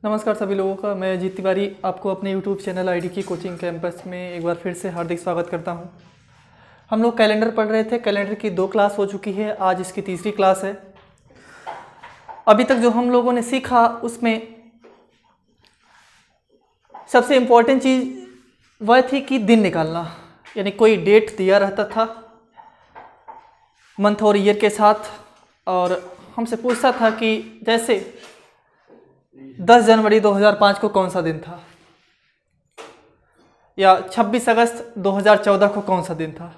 नमस्कार सभी लोगों का। मैं अजीत तिवारी आपको अपने YouTube चैनल आईडी की कोचिंग कैंपस में एक बार फिर से हार्दिक स्वागत करता हूं। हम लोग कैलेंडर पढ़ रहे थे। कैलेंडर की 2 क्लास हो चुकी है, आज इसकी तीसरी क्लास है। अभी तक जो हमropलोगों ने सीखा उसमें सबसे इम्पोर्टेंट चीज़ वह थी कि दिन निकालना, यानी कोई डेट दिया रहता था मंथ और ईयर के साथ, और हमसे पूछता था कि जैसे 10 जनवरी 2005 को कौन सा दिन था, या 26 अगस्त 2014 को कौन सा दिन था।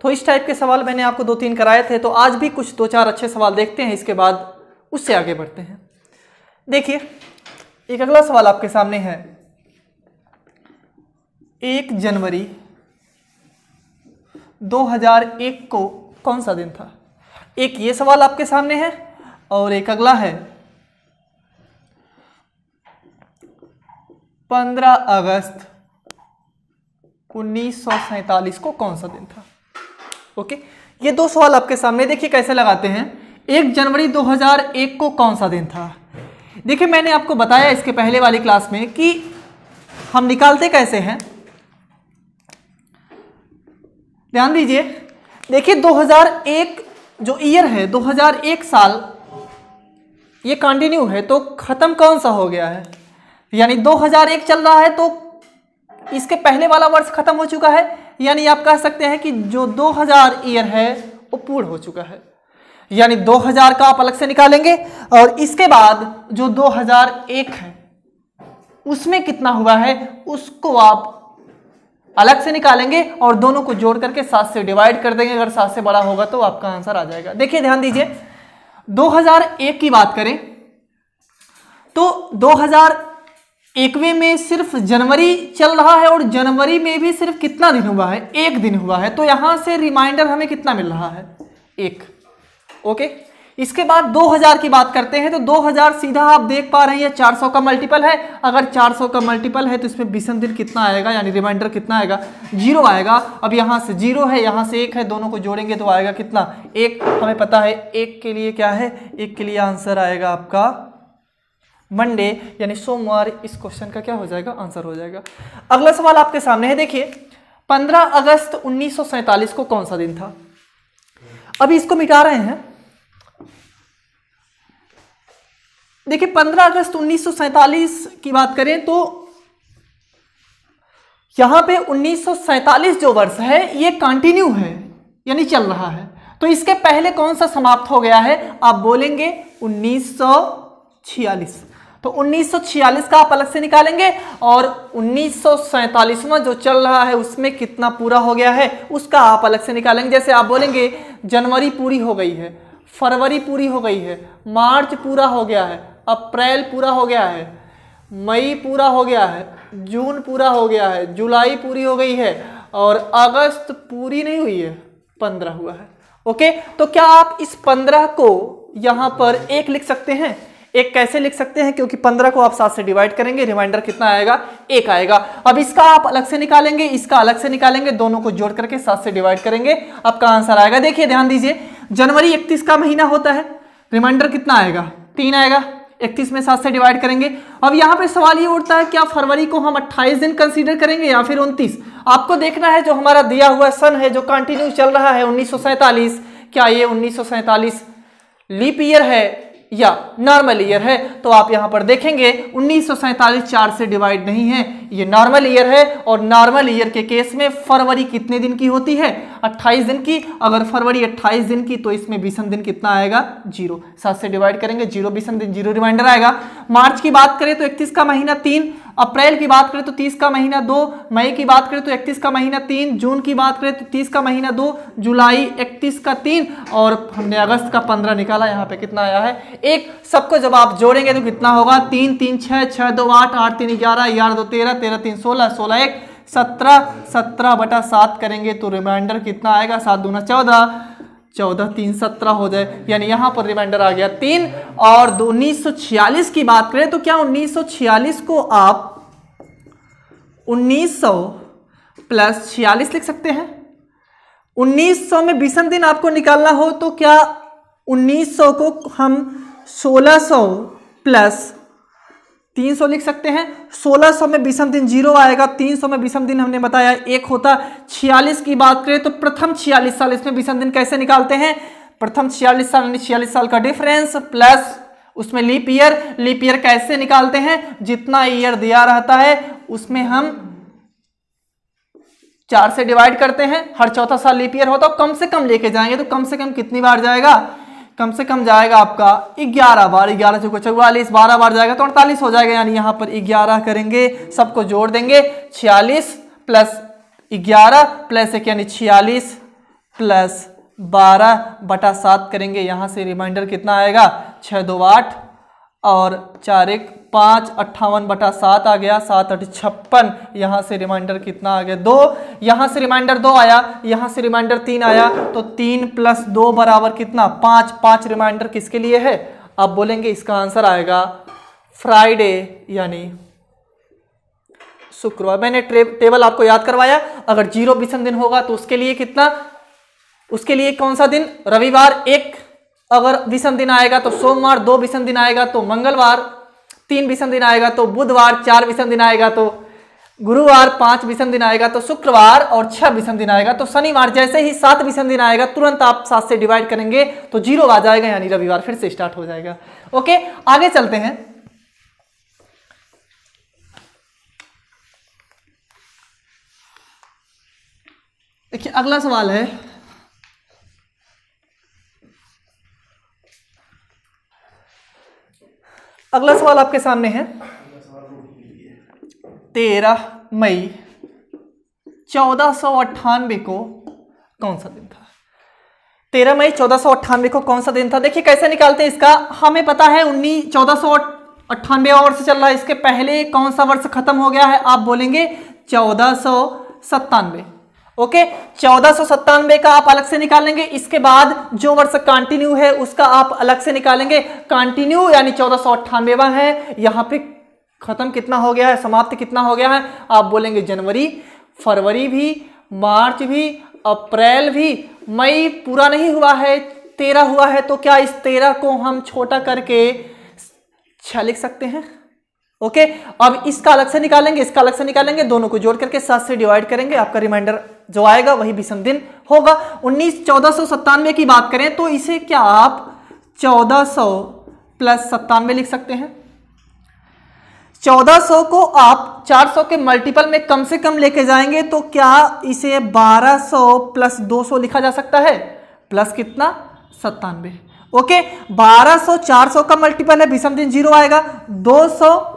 तो इस टाइप के सवाल मैंने आपको 2-3 कराए थे। तो आज भी कुछ 2-4 अच्छे सवाल देखते हैं, इसके बाद उससे आगे बढ़ते हैं। देखिए, एक अगला सवाल आपके सामने है, 1 जनवरी 2001 को कौन सा दिन था। एक ये सवाल आपके सामने है और एक अगला है 15 अगस्त 1947 को कौन सा दिन था। ओके, ये 2 सवाल आपके सामने। देखिए कैसे लगाते हैं। 1 जनवरी 2001 को कौन सा दिन था। देखिए, मैंने आपको बताया इसके पहले वाली क्लास में कि हम निकालते कैसे हैं। ध्यान दीजिए। देखिए, 2001 जो ईयर है, 2001 साल, ये कंटिन्यू है, तो खत्म कौन सा हो गया है, यानी 2001 चल रहा है तो इसके पहले वाला वर्ष खत्म हो चुका है। यानी आप कह सकते हैं कि जो 2000 ईयर है वो पूर्ण हो चुका है। यानी 2000 का आप अलग से निकालेंगे और इसके बाद जो 2001 है उसमें कितना हुआ है उसको आप अलग से निकालेंगे और दोनों को जोड़ करके 7 से डिवाइड कर देंगे। अगर 7 से बड़ा होगा तो आपका आंसर आ जाएगा। देखिए ध्यान दीजिए, 2001 की बात करें तो 2001वें में सिर्फ जनवरी चल रहा है और जनवरी में भी सिर्फ कितना दिन हुआ है, 1 दिन हुआ है। तो यहां से रिमाइंडर हमें कितना मिल रहा है, 1। ओके, इसके बाद 2000 की बात करते हैं तो 2000 सीधा आप देख पा रहे हैं 400 का मल्टीपल है। अगर 400 का मल्टीपल है तो इसमें विषम दिन कितना आएगा, यानी रिमाइंडर कितना आएगा, 0 आएगा। अब यहाँ से 0 है, यहाँ से 1 है, दोनों को जोड़ेंगे तो आएगा कितना, 1। हमें पता है 1 के लिए क्या है, 1 के लिए आंसर आएगा आपका मंडे, यानी सोमवार। इस क्वेश्चन का क्या हो जाएगा, आंसर हो जाएगा। अगला सवाल आपके सामने है। देखिए, 15 अगस्त 1947 को कौन सा दिन था। अभी इसको मिटा रहे हैं। देखिए, 15 अगस्त 1947 की बात करें तो यहां पे 1947 जो वर्ष है ये कंटिन्यू है, यानी चल रहा है। तो इसके पहले कौन सा समाप्त हो गया है, आप बोलेंगे 1946। तो 1946 का आप अलग से निकालेंगे और 1947वां जो चल रहा है उसमें कितना पूरा हो गया है उसका आप अलग से निकालेंगे। जैसे आप बोलेंगे जनवरी पूरी हो गई है, फरवरी पूरी हो गई है, मार्च पूरा हो गया है, अप्रैल पूरा हो गया है, मई पूरा हो गया है, जून पूरा हो गया है, जुलाई पूरी हो गई है और अगस्त पूरी नहीं हुई है, 15 हुआ है। ओके, तो क्या आप इस 15 को यहां पर 1 लिख सकते हैं। 1 कैसे लिख सकते हैं, क्योंकि 15 को आप 7 से डिवाइड करेंगे, रिमाइंडर कितना आएगा, 1 आएगा। अब इसका आप अलग से निकालेंगे, इसका अलग से निकालेंगे, दोनों को जोड़ करके 7 से डिवाइड करेंगे, आपका आंसर आएगा। देखिए ध्यान दीजिए, जनवरी 31 का महीना होता है, रिमाइंडर कितना आएगा, 3 आएगा। 31 में 7 से डिवाइड करेंगे। अब यहाँ पे सवाल ये उठता है, क्या फरवरी को हम 28 दिन कंसीडर करेंगे या फिर 29। आपको देखना है जो हमारा दिया हुआ सन है जो कंटिन्यू चल रहा है 1947, क्या ये 1947 लीप ईयर है या नॉर्मल ईयर है। तो आप यहां पर देखेंगे 1947 4 से डिवाइड नहीं है, ये नॉर्मल ईयर है। और नॉर्मल ईयर के केस में फरवरी कितने दिन की होती है, 28 दिन की। अगर फरवरी 28 दिन की तो इसमें विषम दिन कितना आएगा, 0। 7 से डिवाइड करेंगे, 0 विषम दिन, 0 रिमाइंडर आएगा। मार्च की बात करें तो 31 का महीना 3, अप्रैल की बात करें तो 30 का महीना 2, मई की बात करें तो 31 का महीना 3, जून की बात करें तो 30 का महीना 2, जुलाई 31 का 3 और हमने अगस्त का 15 निकाला। यहाँ पे कितना आया है, 1। सबको जब आप जोड़ेंगे तो कितना होगा, 3 3 6 6 2 8 8 3 11 11 2 13 13 3 16 16 1 17 17/7 करेंगे तो रिमाइंडर कितना आएगा, 7 दूना 14, 14 3 17 हो जाए, यानी यहां पर रिमाइंडर आ गया 3। और 1946 की बात करें तो क्या 1946 को आप 1900 प्लस 46 लिख सकते हैं। 1900 में विषम दिन आपको निकालना हो तो क्या 1900 को हम 1600 प्लस 300 लिख सकते हैं। 1600 में विषम दिन 0 आएगा, 300 में विषम दिन हमने बताया 1 होता। 46 की बात करें तो प्रथम 46 साल, इसमें विषम दिन कैसे निकालते हैं? प्रथम 46 साल यानी 46 साल का डिफरेंस प्लस उसमें लीप ईयर। लीप ईयर कैसे निकालते हैं? जितना ईयर दिया रहता है उसमें हम 4 से डिवाइड करते हैं। हर चौथा साल लीप ईयर होता है, कम से कम लेके जाएंगे तो कम से कम कितनी बार जाएगा? कम से कम जाएगा आपका 11 बार। 11 चौको 44, 12 बार जाएगा तो 48 हो जाएगा। यानी यहाँ पर 11 करेंगे, सबको जोड़ देंगे। 46 प्लस 11 प्लस 1 यानी 46 प्लस 12/7 करेंगे। यहाँ से रिमाइंडर कितना आएगा? 6 2 8 और 4 1 5, 58/7 आ गया। 7 8 56। यहाँ से रिमाइंडर कितना आ गया? 2। यहाँ से रिमाइंडर 2 आया, यहाँ से रिमाइंडर 3 आया, तो 3 + 2 बराबर कितना? 5। 5 रिमाइंडर किसके लिए है? आप बोलेंगे इसका आंसर आएगा फ्राइडे यानी शुक्रवार। मैंने टेबल आपको याद करवाया। अगर 0 विषम दिन होगा तो उसके लिए कितना? उसके लिए कौन सा दिन? रविवार। 1 अगर विषम दिन आएगा तो सोमवार, 2 विषम दिन आएगा तो मंगलवार, 3 विषम दिन आएगा तो बुधवार, 4 विषम दिन आएगा तो गुरुवार, 5 विषम दिन आएगा तो शुक्रवार और 6 विषम दिन आएगा तो शनिवार। जैसे ही 7 विषम दिन आएगा तुरंत आप 7 से डिवाइड करेंगे तो 0 आ जाएगा, यानी रविवार फिर से स्टार्ट हो जाएगा। ओके, आगे चलते हैं। देखिए अगला सवाल है, अगला सवाल आपके सामने है। 13 मई 1498 को कौन सा दिन था? 13 मई 1498 को कौन सा दिन था? देखिए कैसे निकालते हैं इसका। हमें पता है 1498 वर्ष चल रहा है, इसके पहले कौन सा वर्ष खत्म हो गया है? आप बोलेंगे 1497। ओके, 1497 का आप अलग से निकालेंगे। इसके बाद जो वर्ष कंटिन्यू है उसका आप अलग से निकालेंगे। कंटिन्यू यानी 1498 है। यहाँ पे खत्म कितना हो गया है? समाप्त कितना हो गया है? आप बोलेंगे जनवरी, फरवरी भी, मार्च भी, अप्रैल भी। मई पूरा नहीं हुआ है, 13 हुआ है, तो क्या इस 13 को हम छोटा करके 6 लिख सकते हैं? ओके, अब इसका अलग से निकालेंगे, इसका अलग से निकालेंगे, दोनों को जोड़ करके 7 से डिवाइड करेंगे। आपका रिमाइंडर जो आएगा वही विषम दिन होगा। 1497 की बात करें तो इसे क्या आप 1400 + 97 लिख सकते हैं? 1400 को आप 400 के मल्टीपल में कम से कम लेके जाएंगे तो क्या इसे 1200 + 200 लिखा जा सकता है? प्लस कितना? 97। ओके, 1200 400 का मल्टीपल है, विषम दिन 0 आएगा। 200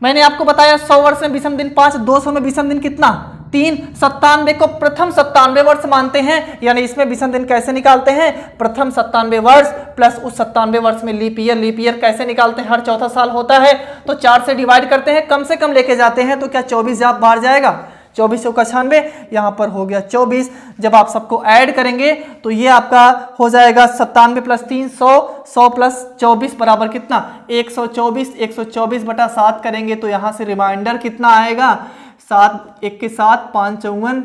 मैंने आपको बताया 100 वर्ष में विषम दिन 5, 200 में विषम दिन कितना? 3। 97 को प्रथम 97 वर्ष मानते हैं, यानी इसमें विषम दिन कैसे निकालते हैं? प्रथम 97 वर्ष प्लस उस 97 वर्ष में लीप ईयर। लीप ईयर कैसे निकालते हैं? हर चौथा साल होता है तो 4 से डिवाइड करते हैं, कम से कम लेके जाते हैं तो क्या 24 बाहर जाएगा? 24 का 96, यहाँ पर हो गया 24। जब आप सबको ऐड करेंगे तो ये आपका हो जाएगा 97 + 3 100, 100 + 24 बराबर कितना? 124। 124/7 करेंगे तो यहाँ से रिमाइंडर कितना आएगा? 7 1 के 7, 5 54,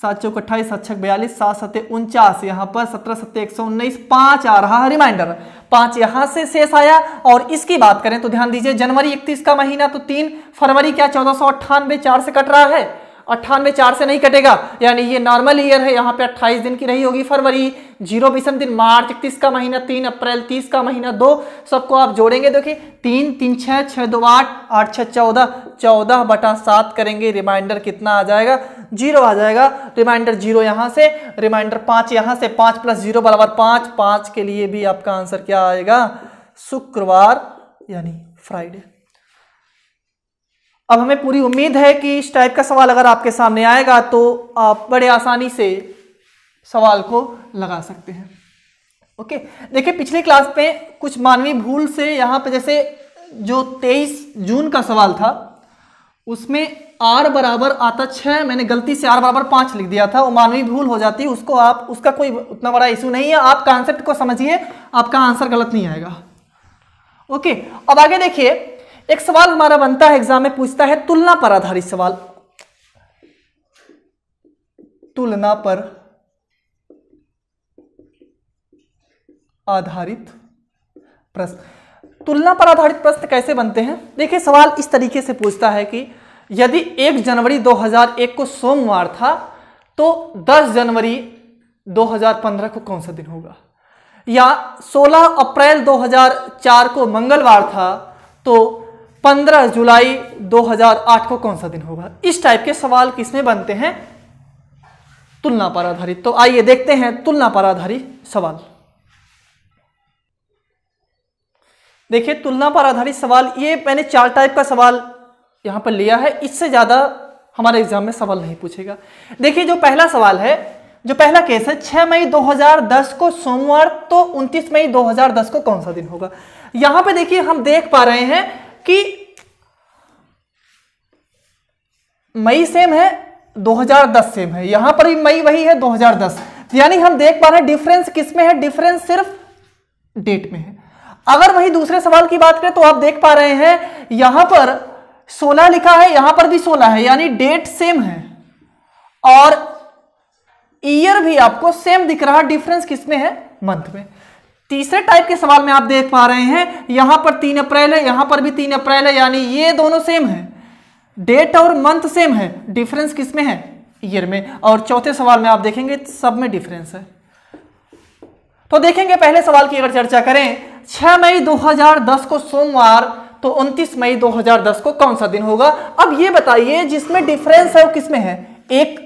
7 चौक 28, 7 6 42, 7 7 49, यहाँ पर 17 7 119, 5 आ रहा है रिमाइंडर। 5 यहाँ से शेष आया। और इसकी बात करें तो ध्यान दीजिए, जनवरी 31 का महीना तो 3, फरवरी क्या 1498 4 से कट रहा है? 98 4 से नहीं कटेगा, यानी ये नॉर्मल ईयर है। यहाँ पे 28 दिन की रही होगी फरवरी, 0 विषम दिन। मार्च 31 का महीना 3, अप्रैल 30 का महीना 2, सबको आप जोड़ेंगे। देखिए 3 3 6 6 2 8, 8 6 14, 14/7 करेंगे। रिमाइंडर कितना आ जाएगा? 0 आ जाएगा। रिमाइंडर 0 यहाँ से, रिमाइंडर 5 यहाँ से, 5 + 0 बराबर 5। 5 के लिए भी आपका आंसर क्या आएगा? शुक्रवार यानी फ्राइडे। अब हमें पूरी उम्मीद है कि इस टाइप का सवाल अगर आपके सामने आएगा तो आप बड़े आसानी से सवाल को लगा सकते हैं। ओके, देखिए पिछली क्लास में कुछ मानवीय भूल से यहाँ पे जैसे जो 23 जून का सवाल था उसमें r बराबर आता 6, मैंने गलती से r बराबर 5 लिख दिया था, वो मानवीय भूल हो जाती है। उसको आप, उसका कोई उतना बड़ा इशू नहीं है, आप कॉन्सेप्ट को समझिए, आपका आंसर गलत नहीं आएगा। ओके, अब आगे देखिए, एक सवाल हमारा बनता है, एग्जाम में पूछता है तुलना पर आधारित सवाल। तुलना पर आधारित प्रश्न। तुलना पर आधारित प्रश्न कैसे बनते हैं? देखिए सवाल इस तरीके से पूछता है कि यदि 1 जनवरी 2001 को सोमवार था तो 10 जनवरी 2015 को कौन सा दिन होगा, या 16 अप्रैल 2004 को मंगलवार था तो 15 जुलाई 2008 को कौन सा दिन होगा। इस टाइप के सवाल किसमें बनते हैं? तुलना पर आधारित। तो आइए देखते हैं तुलना पर आधारित सवाल। देखिए तुलना पर आधारित सवाल, ये मैंने 4 टाइप का सवाल यहां पर लिया है, इससे ज्यादा हमारे एग्जाम में सवाल नहीं पूछेगा। देखिए जो पहला सवाल है, जो पहला केस है, 6 मई 2010 को सोमवार तो 29 मई 2010 को कौन सा दिन होगा। यहां पे देखिए हम देख पा रहे हैं कि मई सेम है, 2010 सेम है, यहां पर भी मई वही है 2010, यानी हम देख पा रहे हैं डिफरेंस किसमें है, डिफरेंस सिर्फ डेट में है। अगर वही दूसरे सवाल की बात करें तो आप देख पा रहे हैं यहां पर 16 लिखा है, यहां पर भी 16 है, यानी डेट सेम है और ईयर भी आपको सेम दिख रहा है, डिफरेंस किसमें है, मंथ में। तीसरे टाइप के सवाल में आप देख पा रहे हैं यहां पर 3 अप्रैल है, यहां पर भी 3 अप्रैल है, यानी ये दोनों सेम है, डेट और मंथ सेम है, डिफरेंस किसमें है, ईयर में। और चौथे सवाल में आप देखेंगे सब में डिफरेंस है। तो देखेंगे पहले सवाल की अगर चर्चा करें, 6 मई 2010 को सोमवार तो 29 मई 2010 को कौन सा दिन होगा। अब ये बताइए जिसमें डिफरेंस है वो किसमें है, एक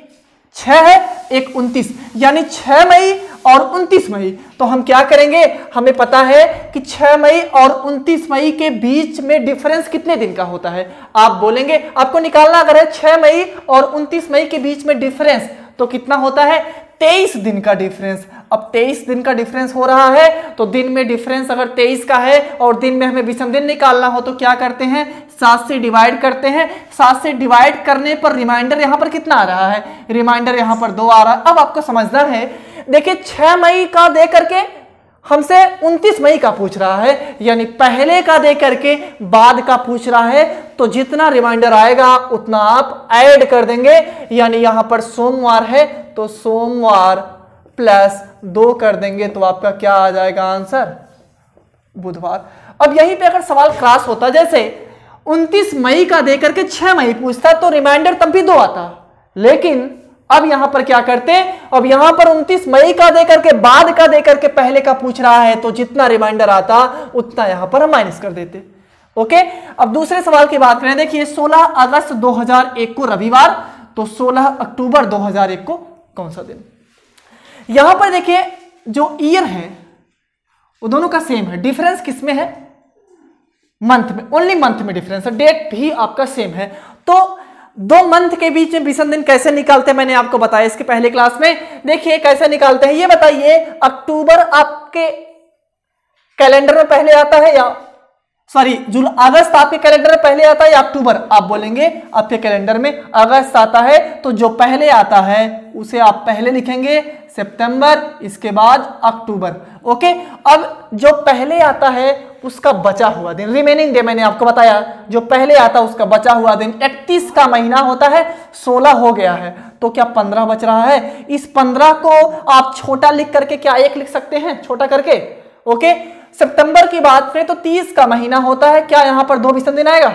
6 है, एक 29, यानी 6 मई और 29 मई। तो हम क्या करेंगे, हमें पता है कि 6 मई और 29 मई के बीच में डिफरेंस कितने दिन का होता है। आप बोलेंगे आपको निकालना अगर है 6 मई और 29 मई के बीच में डिफरेंस तो कितना होता है, 23 दिन का डिफरेंस। अब 23 दिन का डिफरेंस हो रहा है तो दिन में डिफरेंस अगर 23 का है और दिन में हमें विषम दिन निकालना हो तो क्या करते हैं, 7 से डिवाइड करते हैं। 7 से डिवाइड करने पर रिमाइंडर यहां पर कितना आ रहा है, रिमाइंडर यहां पर 2 आ रहा है। अब आपको समझना है, देखिए 6 मई का दे करके हमसे 29 मई का पूछ रहा है, यानी पहले का दे करके बाद का पूछ रहा है, तो जितना रिमाइंडर आएगा उतना आप ऐड कर देंगे। यानी यहां पर सोमवार है तो सोमवार प्लस 2 कर देंगे तो आपका क्या आ जाएगा आंसर, बुधवार। अब यहीं पे अगर सवाल क्रॉस होता, जैसे 29 मई का देकर के 6 मई पूछता तो रिमाइंडर तब भी 2 आता, लेकिन अब यहां पर क्या करते, अब यहां पर 29 मई का देकर के बाद का देकर के पहले का पूछ रहा है तो जितना रिमाइंडर आता उतना यहां पर हम माइनस कर देते। ओके, अब दूसरे सवाल की बात करें, देखिए 16 अगस्त 2001 को रविवार तो 16 अक्टूबर 2001 को कौन सा दिन। यहां पर देखिए जो ईयर है वो दोनों का सेम है, डिफरेंस किसमें है, मंथ में, ओनली मंथ में डिफरेंस है, डेट भी आपका सेम है। तो 2 मंथ के बीच में विषम दिन कैसे निकालते हैं मैंने आपको बताया इसके पहले क्लास में। देखिए कैसे निकालते हैं, ये बताइए अक्टूबर आपके कैलेंडर में पहले आता है या अगस्त आपके कैलेंडर में पहले आता है या अक्टूबर। आप बोलेंगे आपके कैलेंडर में अगस्त आता है तो जो पहले आता है उसे आप पहले लिखेंगे, सितंबर, इसके बाद अक्टूबर। ओके, अब जो पहले आता है उसका बचा हुआ दिन, रिमेनिंग डे, मैंने आपको बताया जो पहले आता है उसका बचा हुआ दिन 31 का महीना होता है, 16 हो गया है तो क्या 15 बच रहा है। इस 15 को आप छोटा लिख करके क्या 1 लिख सकते हैं, छोटा करके। ओके, सितंबर की बात करें तो 30 का महीना होता है, क्या यहां पर 2 विषम दिन आएगा।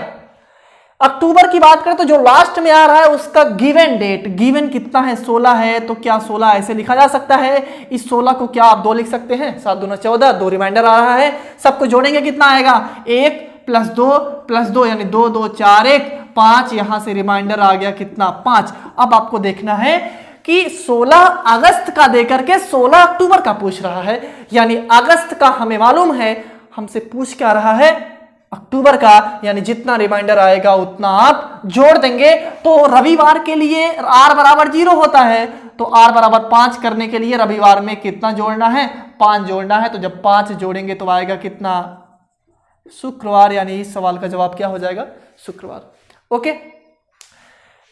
अक्टूबर की बात करें तो जो लास्ट में आ रहा है उसका गिवन डेट, गिवन कितना है, 16 है, तो क्या 16 ऐसे लिखा जा सकता है। इस 16 को क्या आप 2 लिख सकते हैं, 7 दूना 14, 2 रिमाइंडर आ रहा है, सबको जोड़ेंगे कितना आएगा, 1 + 2 यानी 2 2 4 1 5, यहां से रिमाइंडर आ गया कितना, 5। अब आपको देखना है कि 16 अगस्त का देकर के 16 अक्टूबर का पूछ रहा है, यानी अगस्त का हमें मालूम है, हमसे पूछ क्या रहा है, अक्टूबर का, यानी जितना रिमाइंडर आएगा उतना आप जोड़ देंगे। तो रविवार के लिए r बराबर 0 होता है तो r बराबर 5 करने के लिए रविवार में कितना जोड़ना है, 5 जोड़ना है। तो जब 5 जोड़ेंगे तो आएगा कितना, शुक्रवार, यानी इस सवाल का जवाब क्या हो जाएगा, शुक्रवार। ओके,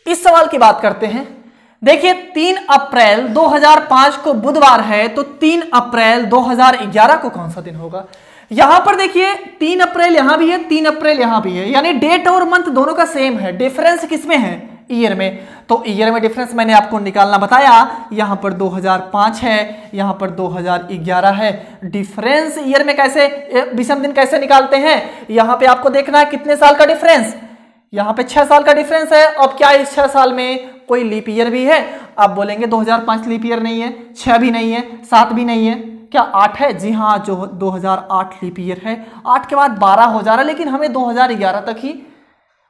इस सवाल की बात करते हैं। देखिए 3 अप्रैल 2005 को बुधवार है तो 3 अप्रैल 2011 को कौन सा दिन होगा। यहां पर देखिए 3 अप्रैल यहां भी है, 3 अप्रैल यहां भी है, यानी डेट और मंथ दोनों का सेम है, डिफरेंस किसमें है, ईयर में। तो ईयर में डिफरेंस मैंने आपको निकालना बताया, यहाँ पर 2005 है, यहाँ पर 2011 है। डिफरेंस ईयर में कैसे, विषम दिन कैसे निकालते हैं, यहाँ पे आपको देखना है कितने साल का डिफरेंस, यहाँ पे 6 साल का डिफरेंस है। अब क्या इस 6 साल में कोई लीप ईयर भी है? आप बोलेंगे 2005 लीप ईयर नहीं है, 6 भी नहीं है, 7 भी नहीं है, क्या 8 है? जी हाँ, जो 2008 लीप ईयर है। 8 के बाद 12 हो जा रहा है, लेकिन हमें 2011 तक ही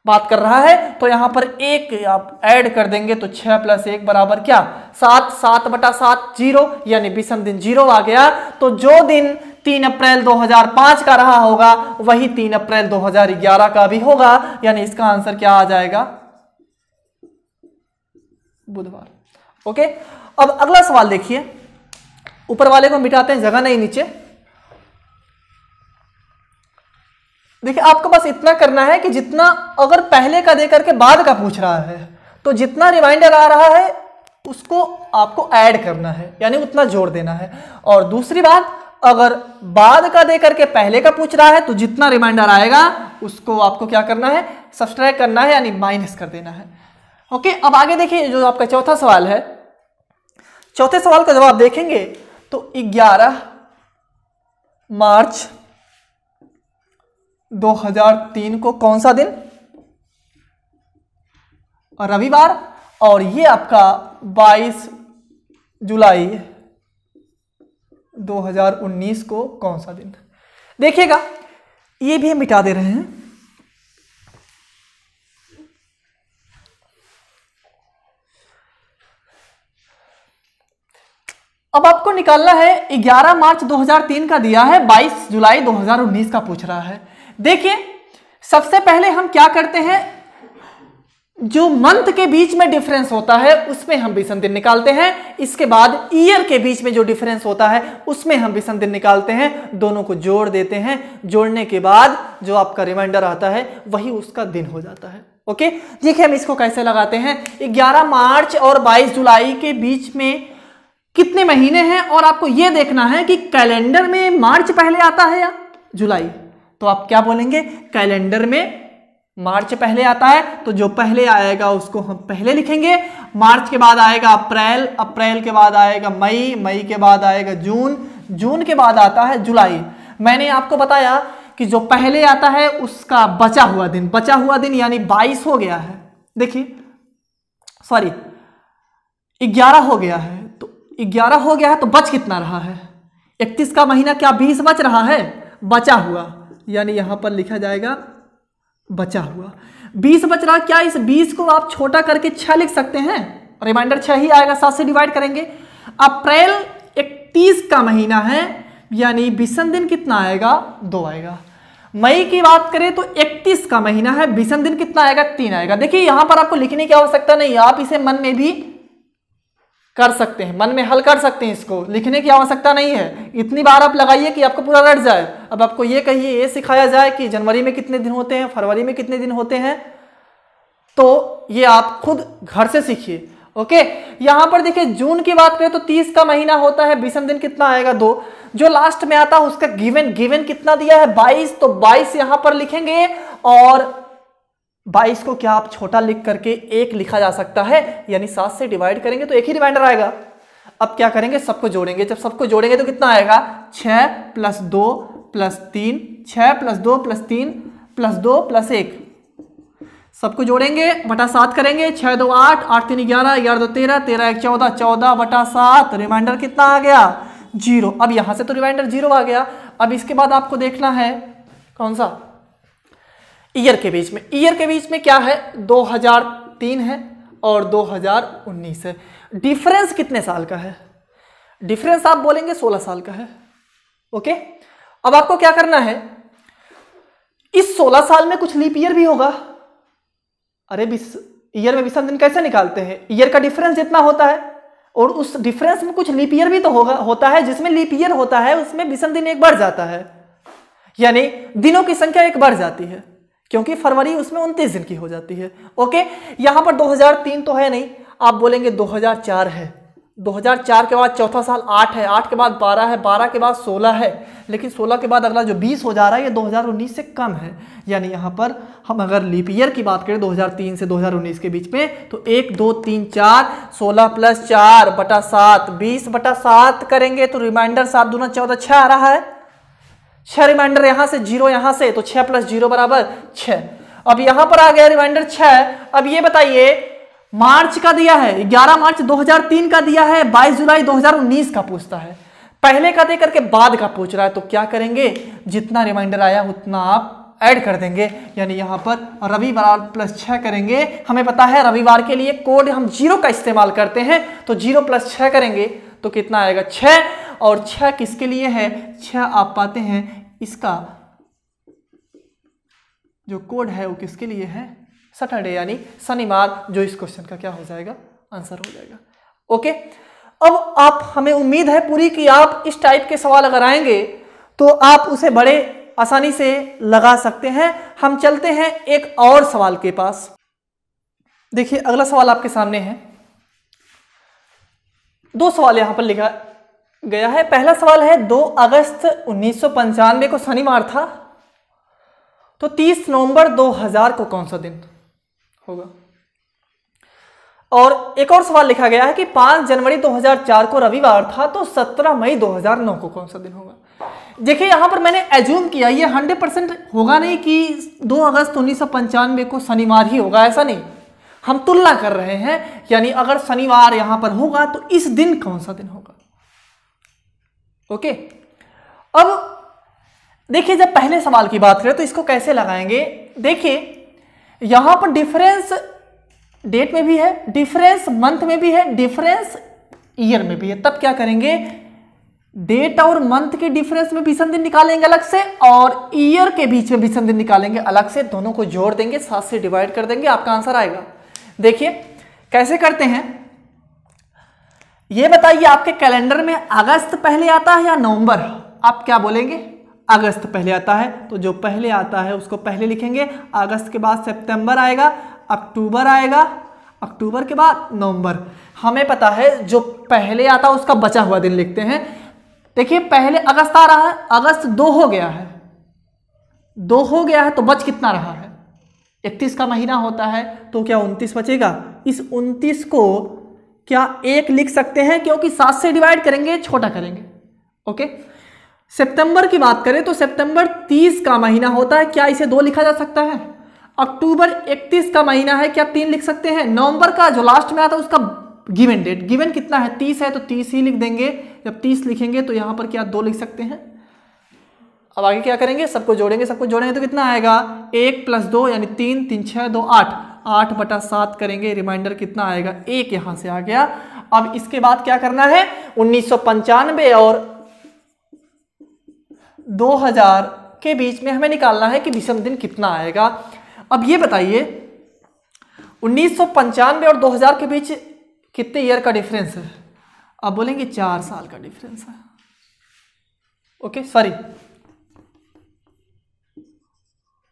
बात कर रहा है। तो यहाँ पर एक आप ऐड कर देंगे तो 6 + 1 बराबर क्या? 7। 7/7 0, यानी विषम दिन 0 आ गया। तो जो दिन 3 अप्रैल 2005 का रहा होगा वही 3 अप्रैल 2011 का भी होगा, यानी इसका आंसर क्या आ जाएगा? बुधवार। ओके, अब अगला सवाल देखिए, ऊपर वाले को मिटाते हैं, जगह नहीं नीचे। देखिए आपको बस इतना करना है कि जितना अगर पहले का दे करके बाद का पूछ रहा है तो जितना रिमाइंडर आ रहा है उसको आपको ऐड करना है, यानी उतना जोड़ देना है। और दूसरी बात, अगर बाद का दे करके पहले का पूछ रहा है तो जितना रिमाइंडर आएगा उसको आपको क्या करना है? सब्सट्रैक्ट करना है, यानी माइनस कर देना है। ओके, अब आगे देखिए जो आपका चौथा सवाल है। चौथे सवाल का जवाब देखेंगे तो 11 मार्च 2003 को कौन सा दिन? रविवार। और ये आपका 22 जुलाई 2019 को कौन सा दिन? देखिएगा ये भी हम मिटा दे रहे हैं। अब आपको निकालना है, 11 मार्च 2003 का दिया है, 22 जुलाई 2019 का पूछ रहा है। देखिए सबसे पहले हम क्या करते हैं, जो मंथ के बीच में डिफरेंस होता है उसमें हम विषम दिन निकालते हैं। इसके बाद ईयर के बीच में जो डिफरेंस होता है उसमें हम विषम दिन निकालते हैं। दोनों को जोड़ देते हैं, जोड़ने के बाद जो आपका रिमाइंडर आता है वही उसका दिन हो जाता है। ओके, देखिए हम इसको कैसे लगाते हैं। 11 मार्च और 22 जुलाई के बीच में कितने महीने हैं, और आपको यह देखना है कि कैलेंडर में मार्च पहले आता है या जुलाई। तो आप क्या बोलेंगे? कैलेंडर में मार्च पहले आता है, तो जो पहले आएगा उसको हम पहले लिखेंगे। मार्च के बाद आएगा अप्रैल, अप्रैल के बाद आएगा मई, मई के बाद आएगा जून, जून के बाद आता है जुलाई। मैंने आपको बताया कि जो पहले आता है उसका बचा हुआ दिन यानी 22 हो गया है। देखिए सॉरी 11 हो गया है, तो 11 हो गया है तो बच कितना रहा है? 31 का महीना क्या 20 बच रहा है? बचा हुआ, यानी यहां पर लिखा जाएगा बचा हुआ 20 बच रहा। क्या इस 20 को आप छोटा करके 6 लिख सकते हैं? रिमाइंडर 6 ही आएगा, 7 से डिवाइड करेंगे। अप्रैल 31 का महीना है, यानी विषम दिन कितना आएगा? 2 आएगा। मई की बात करें तो 31 का महीना है, विषम दिन कितना आएगा? 3 आएगा। देखिए यहां पर आपको लिखने की आवश्यकता नहीं है, आप इसे मन में भी कर सकते हैं, मन में हल कर सकते हैं, इसको लिखने की आवश्यकता नहीं है। इतनी बार आप लगाइए कि आपको पूरा रट जाए। अब आपको ये कहिए, ये सिखाया जाए कि जनवरी में कितने दिन होते हैं, फरवरी में कितने दिन होते हैं, तो ये आप खुद घर से सीखिए। ओके, यहां पर देखिए जून की बात करें तो 30 का महीना होता है, विषम दिन कितना आएगा? 2। जो लास्ट में आता है उसका गिवन कितना दिया है? 22, तो 22 यहां पर लिखेंगे। और 22 को क्या आप छोटा लिख करके 1 लिखा जा सकता है, यानी 7 से डिवाइड करेंगे तो एक ही रिमाइंडर आएगा। अब क्या करेंगे? सबको जोड़ेंगे। जब सबको जोड़ेंगे तो कितना आएगा? 6 + 2 + 3, 6 + 2 + 3 + 2 + 1, सबको जोड़ेंगे, बटा 7 करेंगे। 6 2 8, 8 3 11, 11 2 13, 13 1 14, 14 बटा 7, रिमाइंडर कितना आ गया? 0। अब यहां से तो रिमाइंडर 0 आ गया। अब इसके बाद आपको देखना है कौन सा? ईयर के बीच में। ईयर के बीच में क्या है? 2003 है और 2019 है। डिफरेंस कितने साल का है? डिफरेंस आप बोलेंगे 16 साल का है। ओके, अब आपको क्या करना है, इस 16 साल में कुछ लीप ईयर भी होगा। अरे ईयर में विषम दिन कैसे निकालते हैं? ईयर का डिफरेंस जितना होता है और उस डिफरेंस में कुछ लीप ईयर भी तो होता है। जिसमें लीप ईयर होता है उसमें विषम दिन 1 बढ़ जाता है, यानी दिनों की संख्या 1 बढ़ जाती है, क्योंकि फरवरी उसमें 29 दिन की हो जाती है। ओके, यहां पर 2003 तो है नहीं, आप बोलेंगे 2004 है। 2004 के बाद चौथा साल 8 है, 8 के बाद 12 है, 12 के बाद 16 है, लेकिन 16 के बाद अगला जो 20 हो जा रहा है ये 2019 से कम है। यानी यहाँ पर हम अगर लीप ईयर की बात करें 2003 से 2019 के बीच में, तो 1 2 3 4 16 + 4 बटा 7 20 बटा 7 करेंगे तो रिमाइंडर 7 दूना 14 6 आ रहा है। 6 रिमाइंडर यहाँ से 0 यहाँ से, तो 6 + 0 बराबर 6। अब यहाँ पर आ गया रिमाइंडर 6। अब ये बताइए मार्च का दिया है, 11 मार्च 2003 का दिया है, 22 जुलाई 2019 का पूछता है, पहले का दे करके बाद का पूछ रहा है, तो क्या करेंगे, जितना रिमाइंडर आया उतना आप ऐड कर देंगे। यानी यहाँ पर रविवार + 6 करेंगे। हमें पता है रविवार के लिए कोड हम 0 का इस्तेमाल करते हैं, तो 0 + 6 करेंगे तो कितना आएगा 6। और 6 किसके लिए है, 6 आप पाते हैं इसका जो कोड है वो किसके लिए है, सैटरडे यानी शनिवार, जो इस क्वेश्चन का क्या हो जाएगा, आंसर हो जाएगा। ओके, अब आप हमें उम्मीद है पूरी कि आप इस टाइप के सवाल अगर आएंगे तो आप उसे बड़े आसानी से लगा सकते हैं। हम चलते हैं एक और सवाल के पास। देखिए अगला सवाल आपके सामने है, 2 सवाल यहां पर लिखा गया है। पहला सवाल है 2 अगस्त 1995 को शनिवार था, तो 30 नवंबर 2000 को कौन सा दिन होगा। और एक और सवाल लिखा गया है कि 5 जनवरी 2004 को रविवार था, तो 17 मई 2009 को कौन सा दिन होगा। देखिए यहां पर मैंने एज्यूम किया, ये 100% होगा नहीं कि 2 अगस्त 1995 को शनिवार ही होगा, ऐसा नहीं, हम तुलना कर रहे हैं। यानी अगर शनिवार यहां पर होगा तो इस दिन कौन सा दिन होगा। ओके, अब देखिए जब पहले सवाल की बात करें तो इसको कैसे लगाएंगे। देखिए यहां पर डिफरेंस डेट में भी है, डिफरेंस मंथ में भी है, डिफरेंस ईयर में भी है। तब क्या करेंगे, डेट और मंथ के डिफरेंस में विषम दिन निकालेंगे अलग से, और ईयर के बीच में विषम दिन निकालेंगे अलग से। दोनों को जोड़ देंगे, 7 से डिवाइड कर देंगे, आपका आंसर आएगा। देखिए कैसे करते हैं, ये बताइए आपके कैलेंडर में अगस्त पहले आता है या नवंबर। आप क्या बोलेंगे, अगस्त पहले आता है, तो जो पहले आता है उसको पहले लिखेंगे। अगस्त के बाद सितंबर आएगा, अक्टूबर आएगा, अक्टूबर के बाद नवंबर। हमें पता है जो पहले आता है उसका बचा हुआ दिन लिखते हैं। देखिए पहले अगस्त आ रहा है, अगस्त 2 हो गया है, 2 हो गया है, तो बच कितना रहा है, 31 का महीना होता है, तो क्या 29 बचेगा। इस 29 को क्या 1 लिख सकते हैं, क्योंकि 7 से डिवाइड करेंगे, छोटा करेंगे। ओके, सितंबर की बात करें तो सितंबर 30 का महीना होता है, क्या इसे 2 लिखा जा सकता है। अक्टूबर 31 का महीना है, क्या 3 लिख सकते हैं। नवंबर का जो लास्ट में आता है उसका गिवन डेट, गिवन कितना है 30 है, तो 30 ही लिख देंगे। जब 30 लिखेंगे तो यहां पर क्या 2 लिख सकते हैं। अब आगे क्या करेंगे, सबको जोड़ेंगे, सबको जोड़ेंगे तो कितना आएगा, 1 + 2 यानी 3 3 6 2 8, 8 बटा 7 करेंगे, रिमाइंडर कितना आएगा, 1 यहां से आ गया। अब इसके बाद क्या करना है, 1995 और 2000 के बीच में हमें निकालना है कि विषम दिन कितना आएगा। अब ये बताइए 1995 और 2000 के बीच कितने ईयर का डिफरेंस है। अब बोलेंगे 4 साल का डिफरेंस है। ओके सॉरी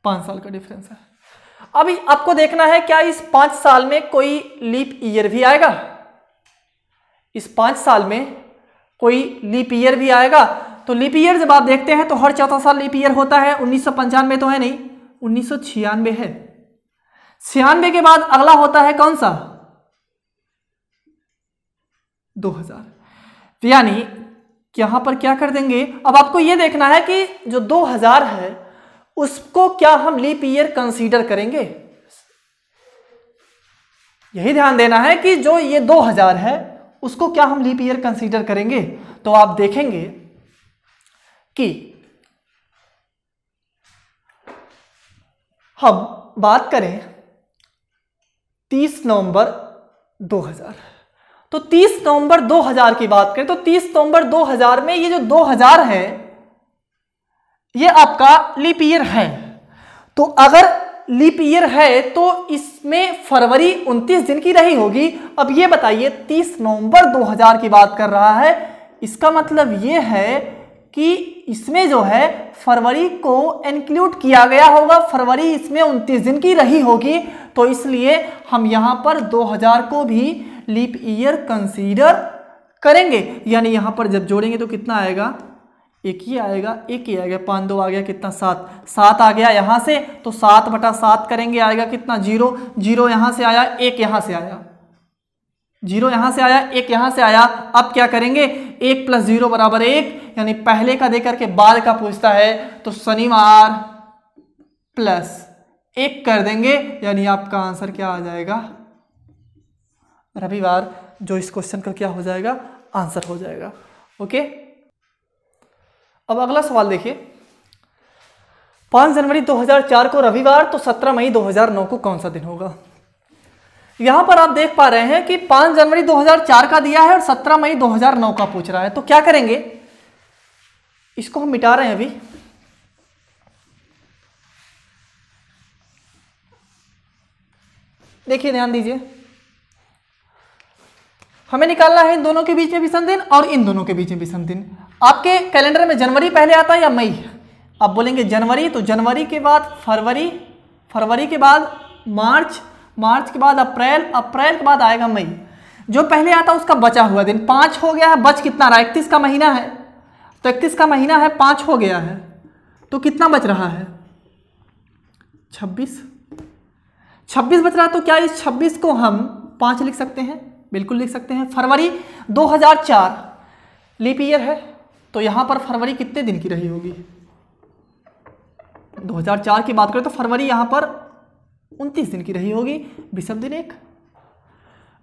5 साल का डिफरेंस है। अभी आपको देखना है क्या इस 5 साल में कोई लीप ईयर भी आएगा, इस 5 साल में कोई लीप ईयर भी आएगा। तो लीप ईयर जब आप देखते हैं तो हर चौथा साल लीप ईयर होता है। 1995 तो है नहीं, 1996 है। 96 के बाद अगला होता है कौन सा, 2000। यानी यहां पर क्या कर देंगे, अब आपको यह देखना है कि जो 2000 है उसको क्या हम लीप ईयर कंसीडर करेंगे। यही ध्यान देना है कि जो ये 2000 है उसको क्या हम लीप ईयर कंसीडर करेंगे। तो आप देखेंगे कि हम बात करें 30 नवंबर 2000, तो 30 नवंबर 2000 की बात करें तो 30 नवंबर 2000 में ये जो 2000 है ये आपका लीप ईयर है। तो अगर लीप ईयर है तो इसमें फरवरी 29 दिन की रही होगी। अब ये बताइए 30 नवंबर 2000 की बात कर रहा है, इसका मतलब ये है कि इसमें जो है फरवरी को इंक्लूड किया गया होगा, फरवरी इसमें 29 दिन की रही होगी। तो इसलिए हम यहां पर 2000 को भी लीप ईयर कंसीडर करेंगे, यानी यहां पर जब जोड़ेंगे तो कितना आएगा, एक ही आएगा, एक ही आएगा, 5 2 आ गया कितना 7, 7 आ गया यहां से, तो 7/7 करेंगे आएगा कितना 0, 0 यहां से आया, 1 यहां से आया, 0 यहां से आया, 1 यहां से आया। अब क्या करेंगे, 1 + 0 = 1, यानी पहले का देकर के बाद का पूछता है तो शनिवार प्लस 1 कर देंगे, यानी आपका आंसर क्या आ जाएगा, रविवार, जो इस क्वेश्चन का क्या हो जाएगा, आंसर हो जाएगा। ओके, अब अगला सवाल देखिए, 5 जनवरी 2004 को रविवार, तो 17 मई 2009 को कौन सा दिन होगा। यहां पर आप देख पा रहे हैं कि 5 जनवरी 2004 का दिया है और 17 मई 2009 का पूछ रहा है, तो क्या करेंगे, इसको हम मिटा रहे हैं अभी। देखिए ध्यान दीजिए, हमें निकालना है इन दोनों के बीच में विषम दिन और इन दोनों के बीच में विषम दिन। आपके कैलेंडर में जनवरी पहले आता है या मई, आप बोलेंगे जनवरी, तो जनवरी के बाद फरवरी, फरवरी के बाद मार्च, मार्च के बाद अप्रैल, अप्रैल के बाद आएगा मई। जो पहले आता है उसका बचा हुआ दिन 5 हो गया है, बच कितना रहा, 31 का महीना है, तो 31 का महीना है, 5 हो गया है, तो कितना बच रहा है, 26, 26 बच रहा है। तो क्या इस 26 को हम 5 लिख सकते हैं, बिल्कुल लिख सकते हैं। फरवरी 2004 लीप ईयर है, तो यहां पर फरवरी कितने दिन की रही होगी, 2004 की बात करें तो फरवरी यहां पर 29 दिन की रही होगी, विषम दिन 1।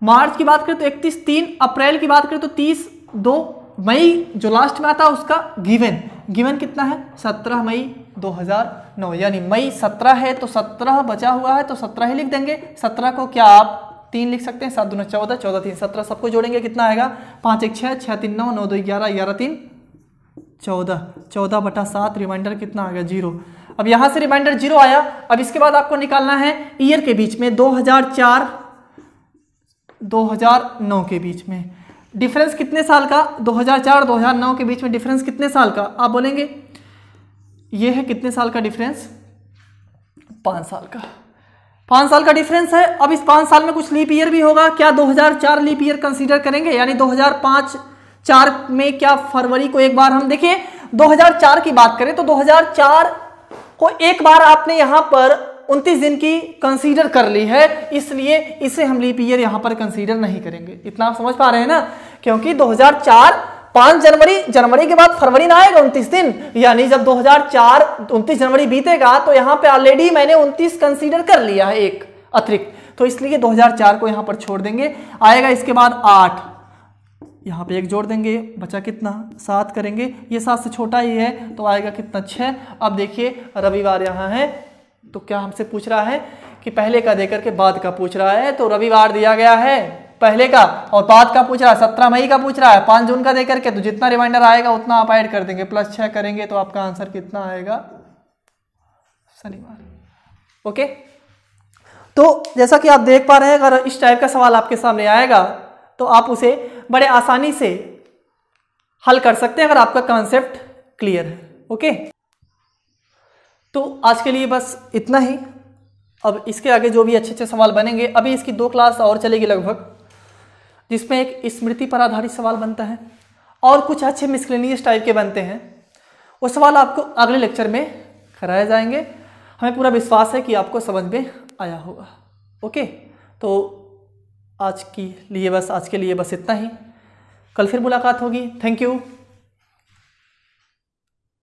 मार्च की बात करें तो 31, 3, अप्रैल की बात करें तो 30, 2, मई जो लास्ट में आता है उसका गिवन, गिवन कितना है, 17 मई 2009, यानी मई 17 है तो 17 बचा हुआ है तो 17 ही लिख देंगे। 17 को क्या आप 3 लिख सकते हैं, 7 दूना 14, 14 3 17, सबको जोड़ेंगे कितना आएगा, 5 1 6, 6 3 9, 9 2 11, 11 3 14, 14/7, रिमाइंडर कितना आ गया 0। अब यहां से रिमाइंडर 0 आया। अब इसके बाद आपको निकालना है ईयर के बीच में, 2004 2009 के बीच में डिफरेंस कितने साल का, 2004 2009 के बीच में डिफरेंस कितने साल का, आप बोलेंगे ये है कितने साल का डिफरेंस, 5 साल का, 5 साल का डिफरेंस है। अब इस 5 साल में कुछ लीप ईयर भी होगा, क्या 2004 लीप ईयर कंसीडर करेंगे, यानी 2005-4 में क्या फरवरी को एक बार हम देखिए 2004 की बात करें तो 2004 को एक बार आपने यहां पर 29 दिन की कंसीडर कर ली है, इसलिए इसे हम लीप ईयर यहां पर कंसीडर नहीं करेंगे। इतना आप समझ पा रहे हैं ना, क्योंकि 2004 5 जनवरी, जनवरी के बाद फरवरी ना आएगा 29 दिन, यानी जब 2004 29 जनवरी बीतेगा तो यहां पे ऑलरेडी मैंने 29 कंसीडर कर लिया है एक अतिरिक्त, तो इसलिए 2004 को यहां पर छोड़ देंगे। आएगा इसके बाद 8, यहां पे 1 जोड़ देंगे, बचा कितना 7 करेंगे, ये 7 से छोटा ही है तो आएगा कितना 6। अब देखिए रविवार यहां है, तो क्या हमसे पूछ रहा है कि पहले का देकर के बाद का पूछ रहा है, तो रविवार दिया गया है पहले का और बाद का पूछ रहा है, 17 मई का पूछ रहा है, 5 जून का देकर के, तो जितना रिमाइंडर आएगा उतना आप ऐड कर देंगे, +6 करेंगे तो आपका आंसर कितना आएगा, शनिवार। ओके, तो जैसा कि आप देख पा रहे हैं, अगर इस टाइप का सवाल आपके सामने आएगा तो आप उसे बड़े आसानी से हल कर सकते हैं अगर आपका कॉन्सेप्ट क्लियर है। ओके, तो आज के लिए बस इतना ही। अब इसके आगे जो भी अच्छे अच्छे सवाल बनेंगे, अभी इसकी 2 क्लास और चलेगी लगभग, जिसमें एक स्मृति पर आधारित सवाल बनता है और कुछ अच्छे मिसलेनियस टाइप के बनते हैं। वो सवाल आपको अगले लेक्चर में कराए जाएंगे। हमें पूरा विश्वास है कि आपको समझ में आया होगा। ओके, तो आज के लिए बस इतना ही। कल फिर मुलाकात होगी। Thank you.